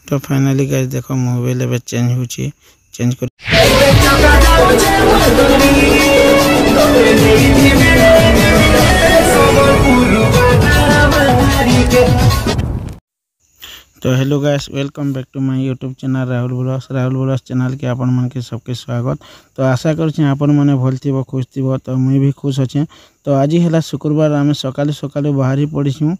तो finally guys देखो mobile एबे चेंज होची चेंज कर तो hello guys welcome back to my YouTube channel Rahul blogs channel के आपण मन के सबके स्वागत। तो आशा कर आपण माने भल थिबो खुश थिबो। तो मुई भी खुश अच्छे। तो आज है शुक्रवार आम सकालू सकालू बाहरी पड़ीछू।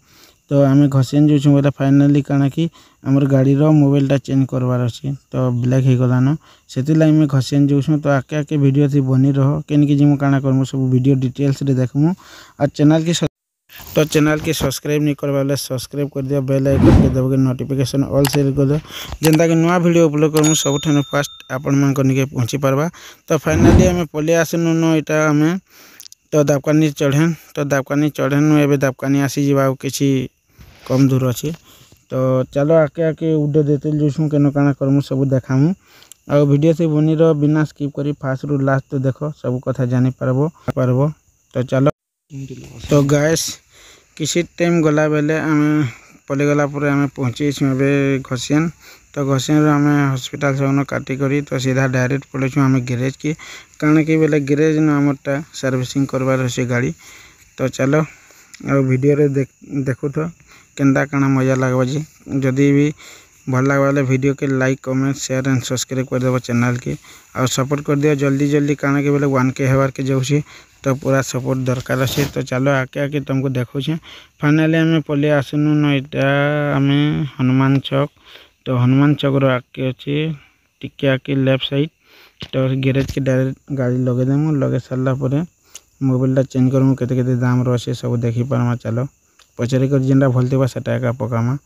तो आम घसीन जाऊँ बोले फाइनाली काना कि आमर गाड़ी मोबाइलटा चेंज करवार अच्छे। तो ब्लैक हो गलान से आम घसीन जाऊँ। तो आके आके वीडियो थी बनी रहो केनकि जी काना करमु सब वीडियो डिटेल्स रे देखमु। और चैनल के सब्सक्राइब नहीं करवा सब्सक्राइब कर दिया, बेल आइकन के दबके नोटिफिकेशन ऑल शेयर कर दियो जेनता कि नुआ वीडियो अपलोड करमु सबठाने फास्ट आपण मान कनिके पहुंची पारबा। तो फाइनली हमें पले आसनु न इटा हमें तो दापकानी चढ़ेन। तो दापकानी चढ़ेन एबे दापकानी आसी जीवा किछि कम दूर अच्छे। तो चलो आके आके उडे देते जोसु केन काना करमु सब देखामु। आ वीडियो से बनी रहो बिना स्किप करी फास्ट रु लास्ट तो देखो सब कथा जानी पारबो। तो चलो तो गाइस किसी टाइम गला बेले आम पले गला पर आम पहुँची घसीन। तो घसीन आम हॉस्पिटल से काटी करी तो सीधा डायरेक्ट पड़ेछू आम गैरेज की कारण कि बेले गैरेज न आमरटा सर्विसिंग करवार अच्छे गाड़ी। तो चलो आ वीडियो रे देखु तो केंदा काना मजा लगवा जी। जदि भी भल लगे वीडियो के like comment share and subscribe कर देव चैनल के और सपोर्ट कर दियो जल्दी जल्दी काना के बेले 1K हेबार के जाऊँगी। तो पूरा सपोर्ट दरकार अच्छे। तो चलो आके आके तुमको देखुचे फाइनाली आम पलि आसनु न इटा आम हनुमान चौक। तो हनुमान चौक रो आके अच्छे टिके आके लेफ्ट साइड। तो गैरेज के डायरेक्ट गाड़ी लगे देमु लगे सारा पर मोबाइलटा चेंज करमु केते केते दाम रो अच्छे सब देखी पारमा। चलो पचारि कर जेनटा भल थिबा सेटा एका पकामा।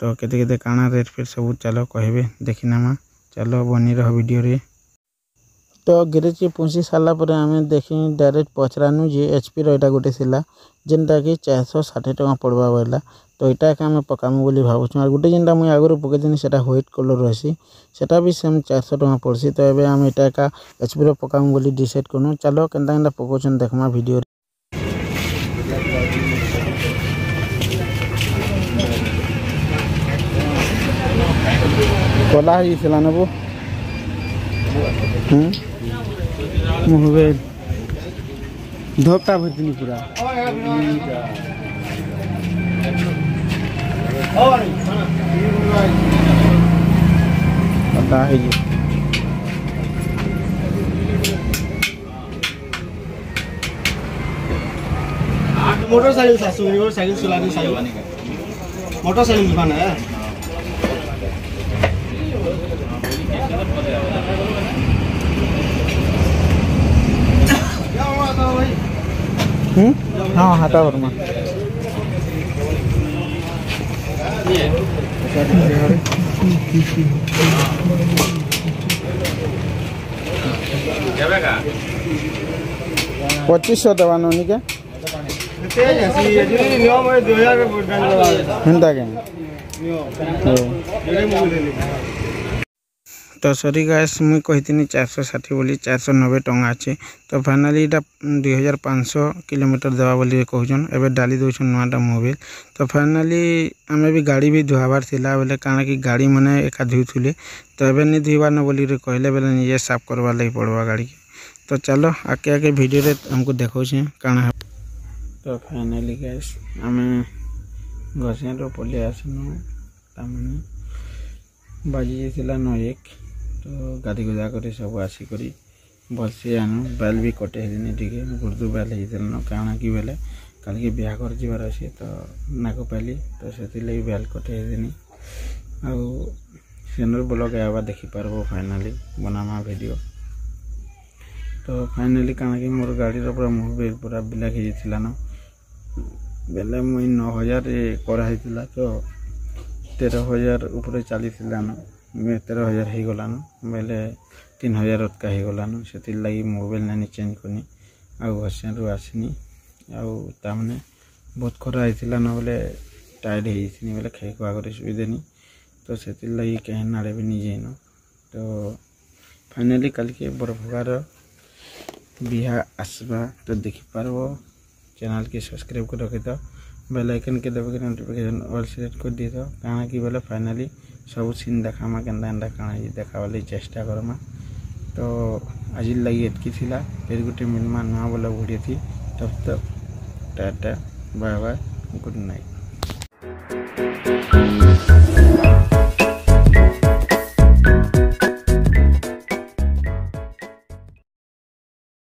तो केते केते काना रेट फिर सब चलो कहबे देखिनामा। चलो बनी रह वीडियो रे। तो गैरेज के पहुँची सारा पर आम देखी डायरेक्ट पचरानु जे HP रा गोटे थिला जेनटा कि 460 टका पड़वा बोला। तो यहाँ के आम पकामु बोली भावुँ। और गोटे जेनटा मुझे आगुरी पकईनी से व्हाइट कलर रही सेटा भी सेम 400 टका पड़सी। तो ये आम यहाँ का HP रा पकामु बोली डिसाइड करूँ। चलो केनता केनता पकाउछन देखमा वीडियो। कला ही नबो मोबाइल धोपटा भरतनी पूरा पता है जी। मोटरसाइकिल चलानी मोटरसाइकिल दुकान है। हाँ हाथा वर्मा $2500 दवा नोनी के हेंता के। तो सॉरी गाइस मुई कहितनी 460 बोली 490 टंगा अच्छे। तो फाइनाली इटा 2500 किलोमीटर देवा बोली कहून एबे डाली दौन नुआटा मोबाइल। तो फाइनाली आमे भी गाड़ी भी धुआबार थिला बोले कारण कि गाड़ी मैंने एका धुले। तो एबे नहीं धुआबार न बोली कहले बेले निजे साफ करवा लगी पड़वा गाड़ी के। तो चलो आके आके वीडियो रे हमको देखौछे काना। तो फाइनाली गाइस आमे घसियान रो पले आसनु तामने बाजी थिला 9:01। तो गाड़ी गुजा कर सब आसिक भलसे आनु बैल भी कटे हेनी टे गुर्दू बैल होना कारण कि बेले कल के बिहाघर जीवार अच्छे। तो नाक पाली तो से लगे बैल कटे हेनी आनर ब्लॉग आवा देखिपार फाइनाली बनामा वीडियो। तो फाइनाली कारण कि मोर गाड़ी पूरा मोबाइल पूरा ब्लैक हो न बेले मुई 9000 कराई। तो 13000 ऊपर चली न 13000 हो गलान बेले 3000 उत्का हो गलान से लगी मोबाइल नानी चेंज करनी आसियान रू आसनी आने बहुत खरा होता न बोले टायर्ड होनी बोले खाई आगे शुदेनी। तो से लगी कहीं नाड़े भी नहीं जाइन। तो फाइनाली कल के बरभगार बिहा आसवा तो देखिपार चैनल के सब्सक्राइब कर रखी था बेल आइकन के दबा नोटिफिकेशन ऑल सिलेक्ट कर दी था कारण कि बोले फाइनाली सब सीन देखामा केन्ता केन्ता काଣା देखाबार लागି चेष्टा करमा। तो आज लगी एतकी थिला, फिर गोटे मिलमा नुआ बोला वीडियो थी। तब तक tata bye bye good night.